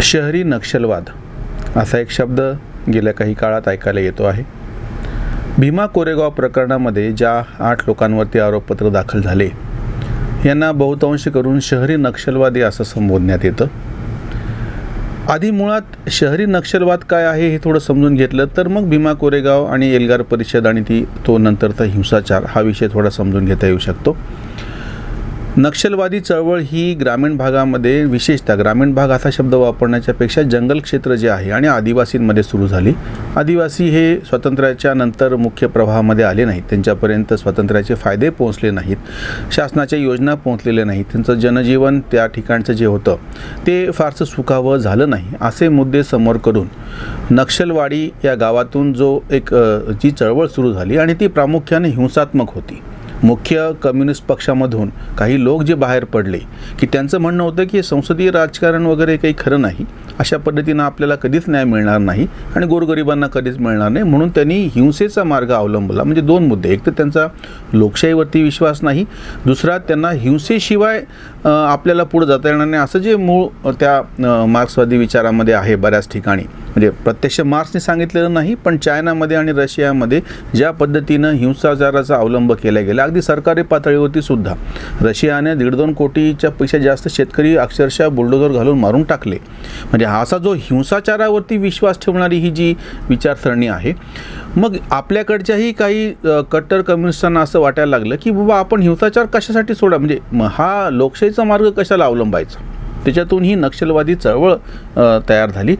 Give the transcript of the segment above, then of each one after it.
शहरी नक्षलवाद असा एक शब्द गेल्या काही काळात ऐकायला येतो आहे. भीमा कोरेगाव प्रकरणामध्ये ज्या 8 लोकांवरती आरोपपत्र दाखल झाले यांना बहुतांश करून शहरी नक्षलवादी असं संबोधण्यात येतं. आधी मुळात शहरी नक्षलवाद काय आहे हे थोडं समजून घेतलं तर मग भीमा कोरेगाव आणि एल्गार परिषद आणि तो नंतरचा हिंसाचार हा विषय थोडा समजून घेता येऊ शकतो. नक्षलवादी चळवळ ही ग्रामीण भागामध्ये, विशेषतः ग्रामीण भाग असा शब्द वापरण्याच्या पेक्षा जंगल क्षेत्र जे आहे आणि आदिवासींमध्ये सुरू झाली. आदिवासी हे स्वातंत्र्याच्या नंतर मुख्य प्रवाहामध्ये आले नाहीत, त्यांच्यापर्यंत स्वातंत्र्याचे फायदे पोहोचले नाहीत, शासनाच्या योजना पोहोचलेल्या नाहीत, त्यांचं जनजीवन त्या ठिकाणचं जे होतं ते फारसं सुखावं झालं नाही. असे मुद्दे समोर करून नक्षलवाडी या गावातून जी चळवळ सुरू झाली आणि ती प्रामुख्याने हिंसात्मक होती. मुख्य कम्युनिस्ट पक्षामधून काही लोक जे बाहेर पडले की त्यांचं म्हणणं होतं की संसदीय राजकारण वगैरे काही खरं नाही, अशा पद्धतीनं आपल्याला कधीच न्याय मिळणार नाही आणि गोरगरिबांना कधीच मिळणार नाही, म्हणून त्यांनी हिंसेचा मार्ग अवलंबला. म्हणजे 2 मुद्दे, एक तर त्यांचा लोकशाहीवरती विश्वास नाही, दुसरा त्यांना हिंसेशिवाय आपल्याला पुढे जाता येणार नाही असं जे मूळ त्या मार्क्सवादी विचारामध्ये आहे. बऱ्याच ठिकाणी म्हणजे प्रत्यक्ष मार्क्सने सांगितलेलं नाही, पण चायनामध्ये आणि रशियामध्ये ज्या पद्धतीनं हिंसाचाराचा अवलंब केला गेला, अगदी सरकारी पातळीवरती सुद्धा रशियाने 1.5-2 कोटीच्या पेक्षा जास्त शेतकरी अक्षरशः बुलडोझर घालून मारून टाकले. म्हणजे असा जो हिंसाचारावरती विश्वास ठेवणारी ही जी विचारसरणी आहे, मग आपल्याकडच्याही काही कट्टर कम्युनिस्टांना असं वाटायला लागलं की बाबा आपण हिंसाचार कशासाठी सोडा, म्हणजे हा लोकशाहीचा मार्ग कशाला अवलंबायचा. त्याच्यातून ही नक्षलवादी चळवळ तयार झाली.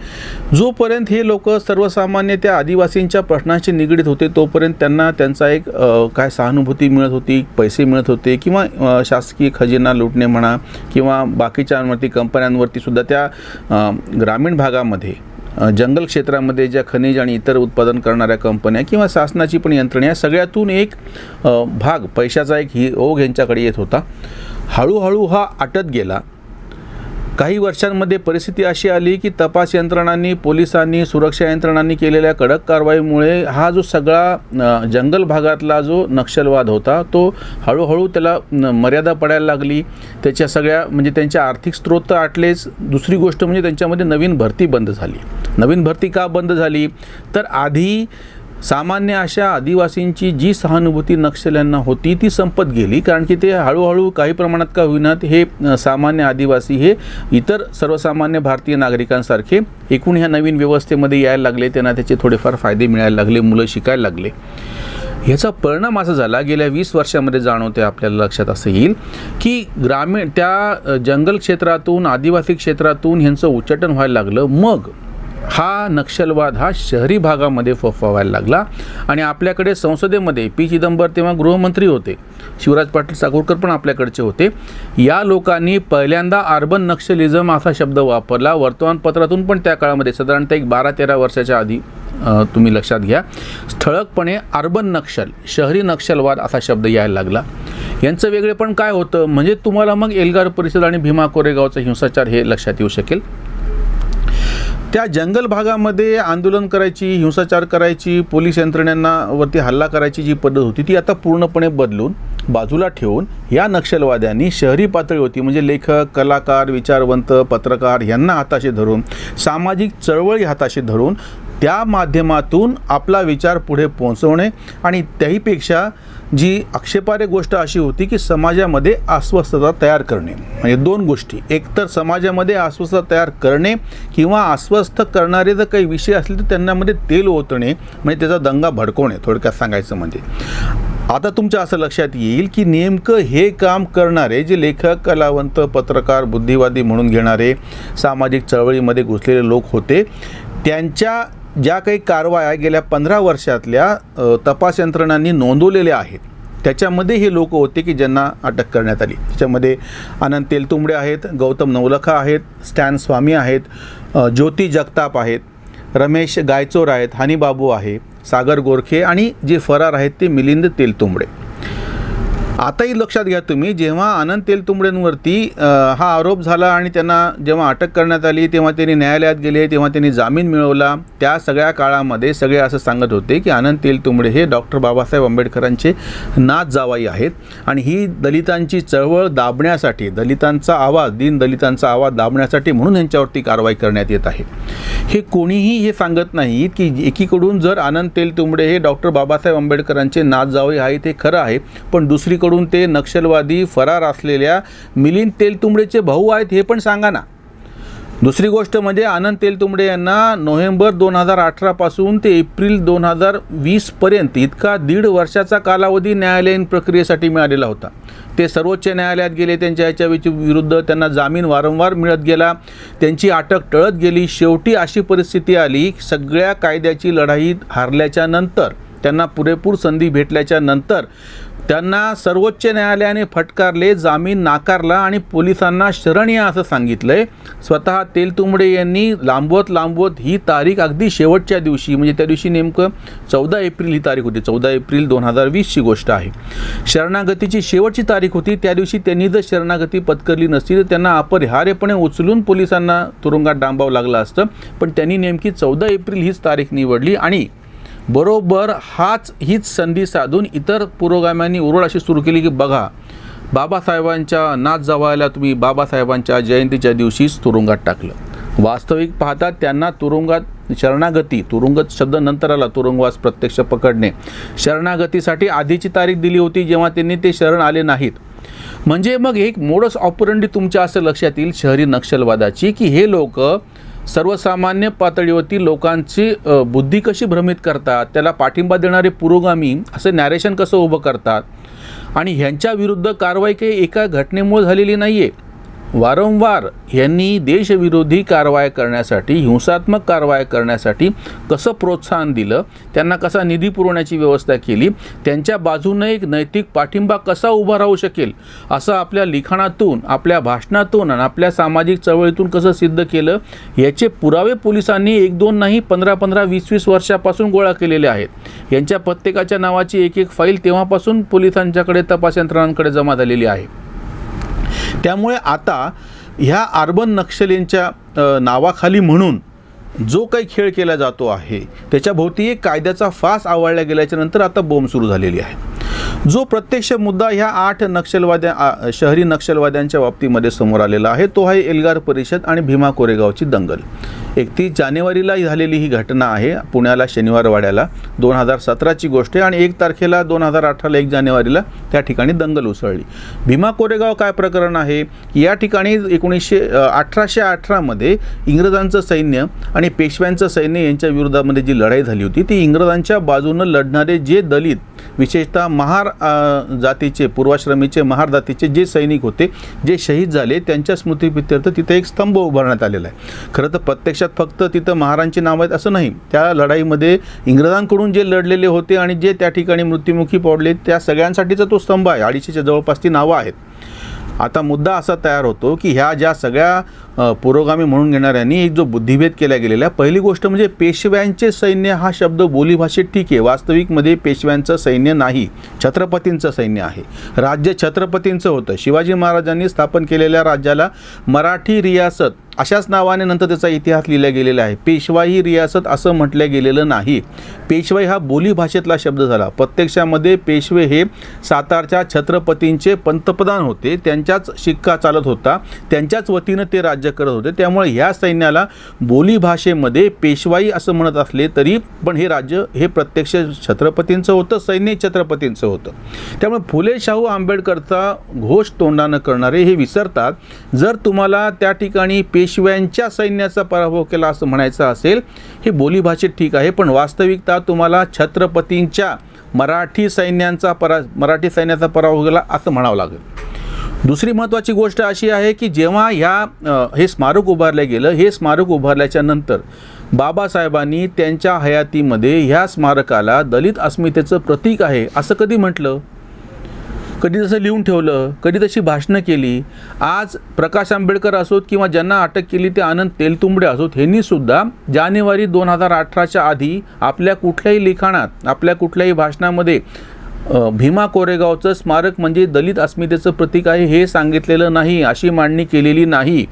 जोपर्यंत हे लोक सर्वसामान्य त्या आदिवासींच्या प्रश्नांशी निगडीत होते तोपर्यंत त्यांना त्यांचा एक काय सहानुभूती मिळत होती, पैसे मिळत होते, किंवा शासकीय खजिना लुटणे म्हणा किंवा बाकीच्यांवरती कंपन्यांवरती सुद्धा त्या ग्रामीण भागामध्ये जंगल क्षेत्रामध्ये ज्या खनिज आणि इतर उत्पादन करणाऱ्या कंपन्या किंवा शासनाची पण यंत्रणा, सगळ्यातून एक भाग पैशाचा एक ओघ यांच्याकडे येत होता. हळूहळू हा आटत गेला. काही वर्षांमध्ये परिस्थिती अशी आली की तपास यंत्रणांनी, पोलिसांनी, सुरक्षा यंत्रणांनी केलेल्या कडक कारवाईमुळे हा जो सगळा जंगल भागातला जो नक्षलवाद होता तो हळूहळू त्याला मर्यादा पडायला लागली. त्याच्या सगळ्या म्हणजे त्यांचे आर्थिक स्रोत तर आटलेच, दुसरी गोष्ट म्हणजे त्यांच्यामध्ये नवीन भरती बंद झाली. नवीन भरती का बंद झाली तर आधी सामान्य अशा आदिवासींची जी सहानुभूती नक्षल्यांना होती ती संपत गेली, कारण की ते हळूहळू काही प्रमाणात का होईनात हे सामान्य आदिवासी हे इतर सर्वसामान्य भारतीय नागरिकांसारखे एकूण ह्या नवीन व्यवस्थेमध्ये यायला लागले. त्यांना त्याचे थोडेफार फायदे मिळायला लागले, मुलं शिकायला लागले. ह्याचा परिणाम असा झाला गेल्या 20 वर्षामध्ये जाणवते आपल्याला लक्षात असं येईल की ग्रामीण त्या जंगल क्षेत्रातून, आदिवासी क्षेत्रातून ह्यांचं उच्चाटन व्हायला लागलं. मग हा नक्षलवाद हा शहरी भागामध्ये फोफावायला लागला आणि आपल्याकडे संसदेमध्ये पी. चिदंबरम तेव्हा गृहमंत्री होते, शिवराज पाटील चाकूरकर पण आपल्याकडचे होते. या लोकांनी पहिल्यांदा अर्बन नक्षलिझम असा शब्द वापरला. वर्तमानपत्रातून पण त्या काळामध्ये साधारणतः एक 12-13 वर्षाच्या आधी तुम्ही लक्षात घ्या, ठळकपणे अर्बन नक्षल, शहरी नक्षलवाद असा शब्द यायला लागला. यांचं वेगळेपण काय होतं म्हणजे तुम्हाला मग एल्गार परिषद आणि भीमा कोरेगावचा हिंसाचार हे लक्षात येऊ शकेल. त्या जंगल भागामध्ये आंदोलन करायची, हिंसाचार करायची, पोलीस यंत्रणेवरती हल्ला करायची जी पद्धत होती ती आता पूर्णपणे बदलून बाजूला ठेवून या नक्षलवाद्यांनी शहरी पातळीवरती म्हणजे लेखक, कलाकार, विचारवंत, पत्रकार यांना हाताशी धरून, सामाजिक चळवळी हाताशी धरून त्या माध्यमातून आपला विचार पुढे पोहोचवणे आणि त्याहीपेक्षा जी आक्षेपार्ह गोष्ट अशी होती की समाजामध्ये अस्वस्थता तयार करणे. म्हणजे 2 गोष्टी, एक तर समाजामध्ये अस्वस्थता तयार करणे किंवा अस्वस्थ करणारे जर काही विषय असले तर त्यांच्यामध्ये तेल ओतणे, म्हणजे त्याचा दंगा भडकवणे. थोडक्यात सांगायचं म्हणजे आता तुमच्या असं लक्षात येईल की नेमकं हे काम करणारे जे लेखक, कलावंत, पत्रकार, बुद्धिवादी म्हणून घेणारे सामाजिक चळवळीमध्ये घुसलेले लोक होते, त्यांच्या ज्या काही कारवाया गेल्या 15 वर्षातल्या तपास यंत्रणांनी नोंदवलेल्या आहेत त्याच्यामध्ये हे लोक होते की ज्यांना अटक करण्यात आली. त्याच्यामध्ये आनंद तेलतुंबडे आहेत, गौतम नवलखा आहेत, स्टॅन स्वामी आहेत, ज्योती जगताप आहेत, रमेश गायचोर आहेत, हनीबाबू आहे, सागर गोरखे आणि जे फरार आहेत ते मिलिंद तेलतुंबडे. आताही लक्षात घ्या तुम्ही, जेव्हा आनंद तेलतुंबडेंवरती हा आरोप झाला आणि त्यांना जेव्हा अटक करण्यात आली, तेव्हा त्यांनी न्यायालयात गेले, तेव्हा त्यांनी जामीन मिळवला. त्या सगळ्या काळामध्ये सगळे असं सांगत होते की आनंद तेलतुंबडे हे डॉक्टर बाबासाहेब आंबेडकरांचे नात जावाई आहेत आणि ही दलितांची चळवळ दाबण्यासाठी, दलितांचा आवाज, दीनदलितांचा आवाज दाबण्यासाठी म्हणून यांच्यावरती कारवाई करण्यात येत आहे. हे कोणीही हे सांगत नाही की एकीकडून जर आनंद तेलतुंबडे हे डॉक्टर बाबासाहेब आंबेडकरांचे नात जावई आहेत हे खरं आहे, पण दुसरीकडून ते नक्षलवादी फरार असलेल्या मिलिंद तेलतुंबडेचे भाऊ आहेत हे पण सांगा ना. दुसरी गोष्ट म्हणजे आनंद तेलतुंबडे यांना नोव्हेंबर 2018 पासून ते एप्रिल 2020 पर्यंत इतका 1.5 वर्षाचा कालावधी न्यायालयीन प्रक्रियेसाठी मिळालेला होता. ते सर्वोच्च न्यायालयात गेले, त्यांच्या याच्या विरुद्ध त्यांना जामीन वारंवार मिळत गेला, त्यांची अटक टळत गेली. शेवटी अशी परिस्थिती आली, सगळ्या कायद्याची लढाई हारल्याच्या नंतर, त्यांना पुरेपूर संधी भेटल्याच्या नंतर त्यांना सर्वोच्च न्यायालयाने फटकारले, जामीन नाकारला आणि पोलिसांना शरण या असं सांगितलंय. स्वतः तेलतुंबडे यांनी लांबवत ही तारीख अगदी शेवटच्या दिवशी, म्हणजे त्या दिवशी नेमकं 14 एप्रिल ही तारीख होती, 14 एप्रिल 2020ची गोष्ट आहे. शरणागतीची शेवटची तारीख होती. त्या दिवशी त्यांनी जर शरणागती पत्करली नसती तर त्यांना अपरिहार्यपणे उचलून पोलिसांना तुरुंगात डांबावं लागलं असतं. पण त्यांनी नेमकी 14 एप्रिल हीच तारीख निवडली आणि बरोबर हीच संधी साधून इतर पुरोगाम्यांनी ओरड अशी सुरू केली की बघा, बाबासाहेबांच्या नात जावायला तुम्ही बाबासाहेबांच्या जयंतीच्या दिवशीच तुरुंगात टाकलं. वास्तविक पाहता त्यांना तुरुंगात शरणागती, तुरुंगात शब्द नंतर आला, तुरुंगवास प्रत्यक्ष पकडणे, शरणागतीसाठी आधीची तारीख दिली होती जेव्हा त्यांनी ते शरण आले नाहीत. म्हणजे मग एक मोडस ऑपरंडी तुमच्या असं लक्षात येईल शहरी नक्षलवादाची की हे लोक सर्वसामान्य पातळीवरती लोकांची बुद्धी कशी भ्रमित करतात, त्याला पाठिंबा देणारे पुरोगामी असं नॅरेशन कसं उभं करतात. आणि ह्यांच्या विरुद्ध कारवाई काही एका घटनेमुळे झालेली नाही आहे. वारंवार यांनी देशविरोधी कारवाया करण्यासाठी, हिंसात्मक कारवाया करण्यासाठी कसं प्रोत्साहन दिलं, त्यांना कसा निधी पुरवण्याची व्यवस्था केली, त्यांच्या बाजूने एक नैतिक पाठिंबा कसा उभा राहू शकेल असं आपल्या लिखाणातून, आपल्या भाषणातून आणि आपल्या सामाजिक चळवळीतून कसं सिद्ध केलं, याचे पुरावे पोलिसांनी 1-2 नाही 15-15, 20-20 वर्षापासून गोळा केलेले आहेत. यांच्या प्रत्येकाच्या नावाची एक फाईल तेव्हापासून पोलिसांच्याकडे, तपास यंत्रणांकडे जमा झालेली आहे. त्यामुळे आता ह्या अर्बन नक्षलींच्या नावाखाली म्हणून जो काही खेळ केला जातो आहे त्याच्याभोवती एक कायद्याचा फास आवळला गेल्याच्या नंतर आता बोंब सुरू झालेली आहे. जो प्रत्यक्ष मुद्दा ह्या 8 शहरी नक्षलवाद्यांच्या बाबतीमध्ये समोर आलेला आहे तो आहे एल्गार परिषद आणि भीमा कोरेगावची दंगल. 31 जानेवारीला झालेली ही घटना आहे, पुण्याला शनिवारवाड्याला, 2017ची गोष्ट आहे. आणि 1 तारखेला 2018ला 1 जानेवारीला त्या ठिकाणी दंगल उसळली. भीमा कोरेगाव काय प्रकरण आहे, या ठिकाणी 1818मध्ये इंग्रजांचं सैन्य आणि पेशव्यांचं सैन्य यांच्या विरोधामध्ये जी लढाई झाली होती ती इंग्रजांच्या बाजूनं लढणारे जे दलित, विशेषतः महार जातीचे, पूर्वाश्रमीचे महार जातीचे जे सैनिक होते, जे शहीद झाले, त्यांच्या स्मृतिप्रित्यर्थ तिथे एक स्तंभ उभारण्यात आलेला आहे. खरं तर प्रत्यक्षात फक्त तिथं महारांची नावं आहेत असं नाही, त्या लढाईमध्ये इंग्रजांकडून जे लढलेले होते आणि जे त्या ठिकाणी मृत्युमुखी पडले त्या सगळ्यांसाठीचा तो स्तंभ आहे. 250च्या जवळपास ती नावं आहेत. आता मुद्दा असा तयार होतो की ह्या ज्या सगळ्या पुरोगामी म्हणून घेणाऱ्यांनी एक जो बुद्धिभेद केला गेलेला, पहिली गोष्ट म्हणजे पेशव्यांचे सैन्य हा शब्द बोलीभाषेत ठीक आहे, वास्तविकमध्ये पेशव्यांचं सैन्य नाही, छत्रपतींचं सैन्य आहे. राज्य छत्रपतींचं होतं. शिवाजी महाराजांनी स्थापन केलेल्या राज्याला मराठी रियासत अशाच नावाने नंतर त्याचा इतिहास लिहिला गेलेला आहे. पेशवाई रियासत असं म्हटलं गेलेलं नाही. पेशवाई हा बोलीभाषेतला शब्द झाला. प्रत्यक्षामध्ये पेशवे हे सातारच्या छत्रपतींचे पंतप्रधान होते, त्यांच्याच शिक्का चालत होता, त्यांच्याच वतीनं ते राज्य करत होते. त्यामुळे ह्या सैन्याला बोलीभाषेमध्ये पेशवाई असं म्हणत असले तरी पण हे राज्य हे प्रत्यक्ष छत्रपतींचं होतं, सैन्य छत्रपतींचं होतं. त्यामुळे फुले शाहू आंबेडकरचा घोष तोंडानं करणारे हे विसरतात. जर तुम्हाला त्या ठिकाणी पेशव्यांच्या सैन्याचा पराभव केला असं म्हणायचं असेल, हे बोलीभाषेत ठीक आहे, पण वास्तविकता तुम्हाला छत्रपतींच्या मराठी सैन्याचा पराभव केला असं म्हणावं लागेल. दुसरी महत्त्वाची गोष्ट अशी आहे की जेव्हा हे स्मारक उभारलं गेलं, हे स्मारक उभारल्याच्या नंतर बाबासाहेबांनी त्यांच्या हयातीमध्ये ह्या स्मारकाला दलित अस्मितेचं प्रतीक आहे असं कधी म्हटलं, कधी तसं लिहून ठेवलं, कधी तशी भाषणं केली. आज प्रकाश आंबेडकर असोत किंवा ज्यांना अटक केली ते आनंद तेलतुंबडे असोत, ह्यांनी सुद्धा जानेवारी 2018च्या आधी आपल्या कुठल्याही लिखाणात, आपल्या कुठल्याही भाषणामध्ये भीमा कोरेगावचं स्मारक म्हणजे दलित अस्मितेचं प्रतीक आहे हे सांगितलेलं नाही, अशी मांडणी केलेली नाही.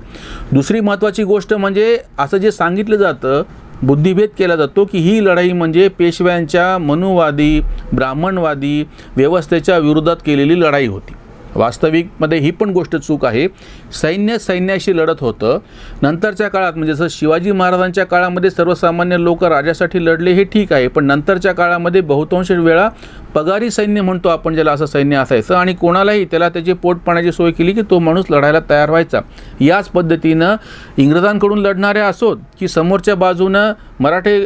दुसरी महत्त्वाची गोष्ट म्हणजे असं जे सांगितलं जातं, बुद्धिभेद केला जातो की ही लढाई म्हणजे पेशव्यांच्या मनुवादी ब्राह्मणवादी व्यवस्थेच्या विरोधात केलेली लढाई होती. वास्तविकमध्ये ही पण गोष्ट चूक आहे. सैन्याशी लढत होतं. नंतरच्या काळात म्हणजे जसं शिवाजी महाराजांच्या काळामध्ये सर्वसामान्य लोक राजासाठी लढले हे ठीक आहे, पण नंतरच्या काळामध्ये बहुतांश वेळा पगारी सैन्य म्हणतो आपण ज्याला, असं सैन्य असायचं आणि कोणालाही त्याला त्याची पोटपाण्याची सोय केली की तो माणूस लढायला तयार व्हायचा. याच पद्धतीनं इंग्रजांकडून लढणारे असोत की समोरच्या बाजूनं मराठे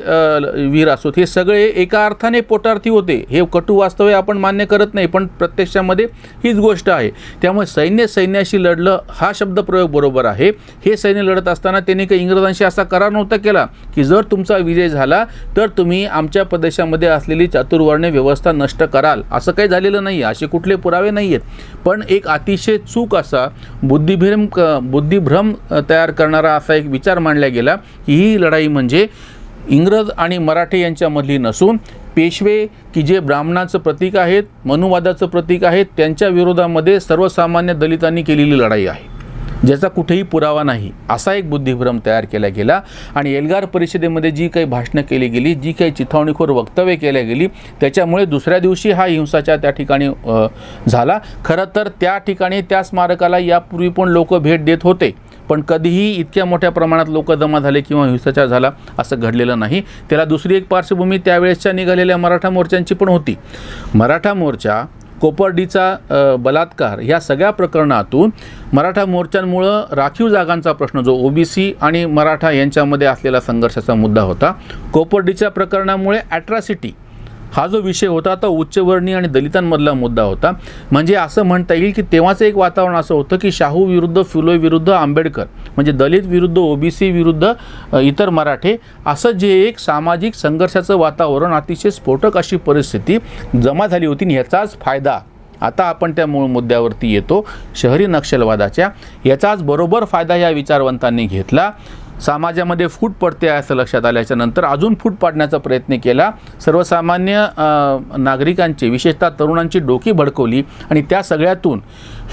वीर असोत, हे सगळे एका अर्थाने पोटार्थी होते. हे कटू वास्तव आपण मान्य करत नाही, पण प्रत्यक्षामध्ये हीच गोष्ट आहे. त्यामुळे सैन्याशी लढलं हा शब्दप्रयोग बरोबर आहे. हे सैन्य लढत असताना त्यांनी काही इंग्रजांशी असा करार नव्हता केला की जर तुमचा विजय झाला तर तुम्ही आमच्या प्रदेशामध्ये असलेली चातुर्वर्ण्य व्यवस्था नष्ट कराल, असं काही झालेलं नाही. असे कुठले पुरावे नाही आहेत. पण एक अतिशय चूक असा बुद्धिभ्रम तयार करणारा असा एक विचार मांडला गेला की ही लढाई म्हणजे इंग्रज आणि मराठे यांच्यामधली नसून पेशवे की जे ब्राह्मणाचं प्रतीक आहेत, मनुवादाचं प्रतीक आहेत, त्यांच्या विरोधामध्ये सर्वसामान्य दलितांनी केलेली लढाई आहे, ज्याचा कुठेही पुरावा नाही, असा एक बुद्धिभ्रम तयार केला गेला. आणि एल्गार परिषदेमध्ये जी काही भाषणं केली गेली, जी काही चिथावणीखोर वक्तव्य केल्या गेली, त्याच्यामुळे दुसऱ्या दिवशी हा हिंसाचार त्या ठिकाणी झाला. खरं तर त्या ठिकाणी त्या स्मारकाला यापूर्वी पण लोक भेट देत होते, पण कधीही इतक्या मोठ्या प्रमाणात लोक जमा झाले किंवा हिंसाचार झाला असं घडलेलं नाही. त्याला दुसरी एक पार्श्वभूमी त्यावेळेसच्या निघालेल्या मराठा मोर्चांची पण होती. मराठा मोर्चा, कोपर्डीचा बलात्कार, ह्या सगळ्या प्रकरणातून मराठा मोर्चांमुळं राखीव जागांचा प्रश्न जो ओबीसी आणि मराठा यांच्यामध्ये असलेला संघर्षाचा मुद्दा होता. कोपर्डीच्या प्रकरणामुळे ॲट्रॉसिटी हा जो विषय होता तो उच्चवर्णीय आणि दलितांमधला मुद्दा होता. म्हणजे असं म्हणता येईल की तेव्हाचं एक वातावरण असं होतं की शाहू विरुद्ध फुले विरुद्ध आंबेडकर, म्हणजे दलित विरुद्ध ओबीसी विरुद्ध इतर मराठे, असं जे एक सामाजिक संघर्षाचं वातावरण, अतिशय स्फोटक अशी परिस्थिती जमा झाली होती. आणि ह्याचाच फायदा, आता आपण त्या मूळ मुद्द्यावरती येतो, शहरी नक्षलवादाच्या, याचाच बरोबर फायदा या विचारवंतांनी घेतला. समाजामध्ये फूट पडते असं लक्षात आल्याच्या नंतर अजून फूट पाडण्याचा प्रयत्न केला. सर्वसामान्य नागरिकांची, विशेषतः तरुणांची डोकी भडकवली आणि त्या सगळ्यातून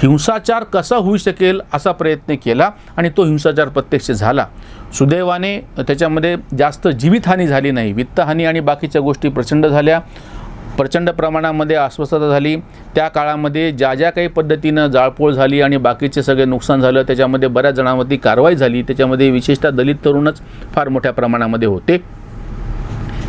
हिंसाचार कसा होऊ शकेल असा प्रयत्न केला आणि तो हिंसाचार प्रत्यक्ष झाला. सुदैवाने त्याच्यामध्ये जास्त जीवितहानी झाली नाही. वित्तहानी आणि बाकीच्या गोष्टी प्रचंड झाल्या. प्रचंड प्रमाणामध्ये अस्वस्थता झाली. त्या काळामध्ये ज्या काही पद्धतीनं जाळपोळ झाली आणि बाकीचे सगळे नुकसान झालं, त्याच्यामध्ये बऱ्याच जणांवरती कारवाई झाली. त्याच्यामध्ये विशेषतः दलित तरुणच फार मोठ्या प्रमाणामध्ये होते.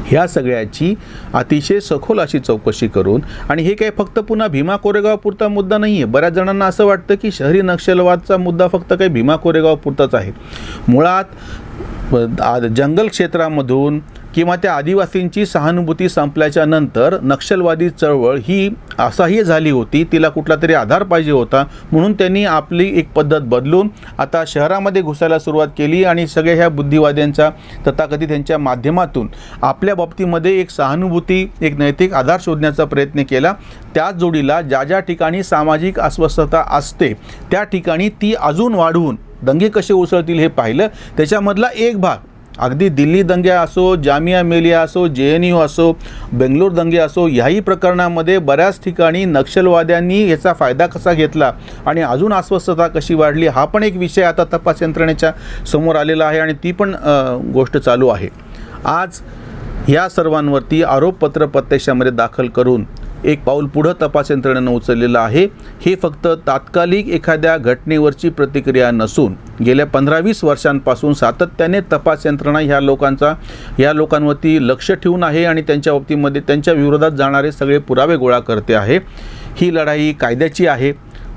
ह्या सगळ्याची अतिशय सखोल अशी चौकशी करून, आणि हे काही फक्त पुन्हा भीमा कोरेगाव पुरता मुद्दा नाही आहे. बऱ्याच जणांना असं वाटतं की शहरी नक्षलवादचा मुद्दा फक्त काही भीमा कोरेगाव पुरताच आहे. मुळात जंगल क्षेत्रामधून किंवा त्या आदिवासींची सहानुभूती संपल्याच्या नंतर नक्षलवादी चळवळ ही असाही झाली होती, तिला कुठला तरी आधार पाहिजे होता, म्हणून त्यांनी आपली एक पद्धत बदलून आता शहरामध्ये घुसायला सुरुवात केली आणि सगळ्या ह्या बुद्धिवाद्यांच्या तथाकथित यांच्या माध्यमातून आपल्या बाबतीमध्ये एक सहानुभूती, एक नैतिक आधार शोधण्याचा प्रयत्न केला. त्याच जोडीला ज्या ठिकाणी सामाजिक अस्वस्थता असते त्या ठिकाणी ती अजून वाढवून दंगे कसे उसळतील हे पाहिलं. त्याच्यामधला एक भाग अगदी दिल्ली दंगे असो, जामिया मिलिया असो, JNU असो, बेंगलोर दंगे असो, ह्याही प्रकरणामध्ये बऱ्याच ठिकाणी नक्षलवाद्यांनी याचा फायदा कसा घेतला आणि अजून अस्वस्थता कशी वाढली, हा पण एक विषय आता तपास यंत्रणेच्या समोर आलेला आहे आणि ती पण गोष्ट चालू आहे. आज ह्या सर्वांवरती आरोपपत्र प्रत्यक्षामध्ये दाखल करून एक पाऊल पुढं तपास यंत्रणेनं उचललेलं आहे. हे फक्त तात्कालिक एखाद्या घटनेवरची प्रतिक्रिया नसून गेल्या 15-20 वर्षांपासून सातत्याने तपास यंत्रणा ह्या लोकांवरती लक्ष ठेवून आहे आणि त्यांच्या बाबतीमध्ये त्यांच्या विरोधात जाणारे सगळे पुरावे गोळा करते आहे. ही लढाई कायद्याची आहे.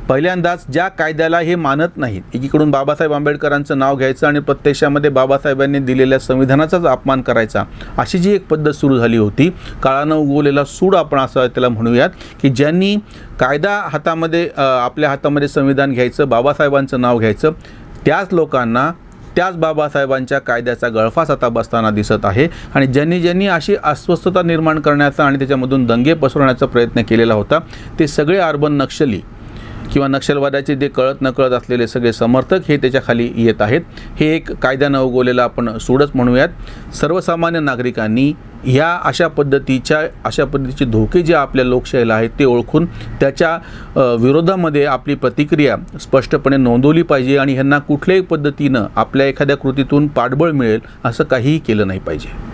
पहिल्यांदाच ज्या कायद्याला हे मानत नाहीत, एकीकडून बाबासाहेब आंबेडकरांचं नाव घ्यायचं आणि प्रत्यक्षामध्ये बाबासाहेबांनी दिलेल्या संविधानाचाच अपमान करायचा, अशी जी एक पद्धत सुरू झाली होती, काळानं उगवलेला सूड आपण असं त्याला म्हणूयात, की ज्यांनी कायदा हातामध्ये आपल्या हातामध्ये संविधान घ्यायचं, बाबासाहेबांचं नाव घ्यायचं, त्याच लोकांना त्याच बाबासाहेबांच्या कायद्याचा गळफास आता बसताना दिसत आहे. आणि ज्यांनी अशी अस्वस्थता निर्माण करण्याचा आणि त्याच्यामधून दंगे पसरवण्याचा प्रयत्न केलेला होता ते सगळे अर्बन नक्षली किंवा नक्षलवादाचे जे कळत नकळत असलेले सगळे समर्थक हे त्याच्याखाली येत आहेत. हे एक कायद्यानं उगवलेलं आपण सूडच म्हणूयात. सर्वसामान्य नागरिकांनी अशा पद्धतीचे धोके जे आपल्या लोकशाहीला आहेत ते ओळखून त्याच्या विरोधामध्ये आपली प्रतिक्रिया स्पष्टपणे नोंदवली पाहिजे आणि ह्यांना कुठल्याही पद्धतीनं आपल्या एखाद्या कृतीतून पाठबळ मिळेल असं काहीही केलं नाही पाहिजे.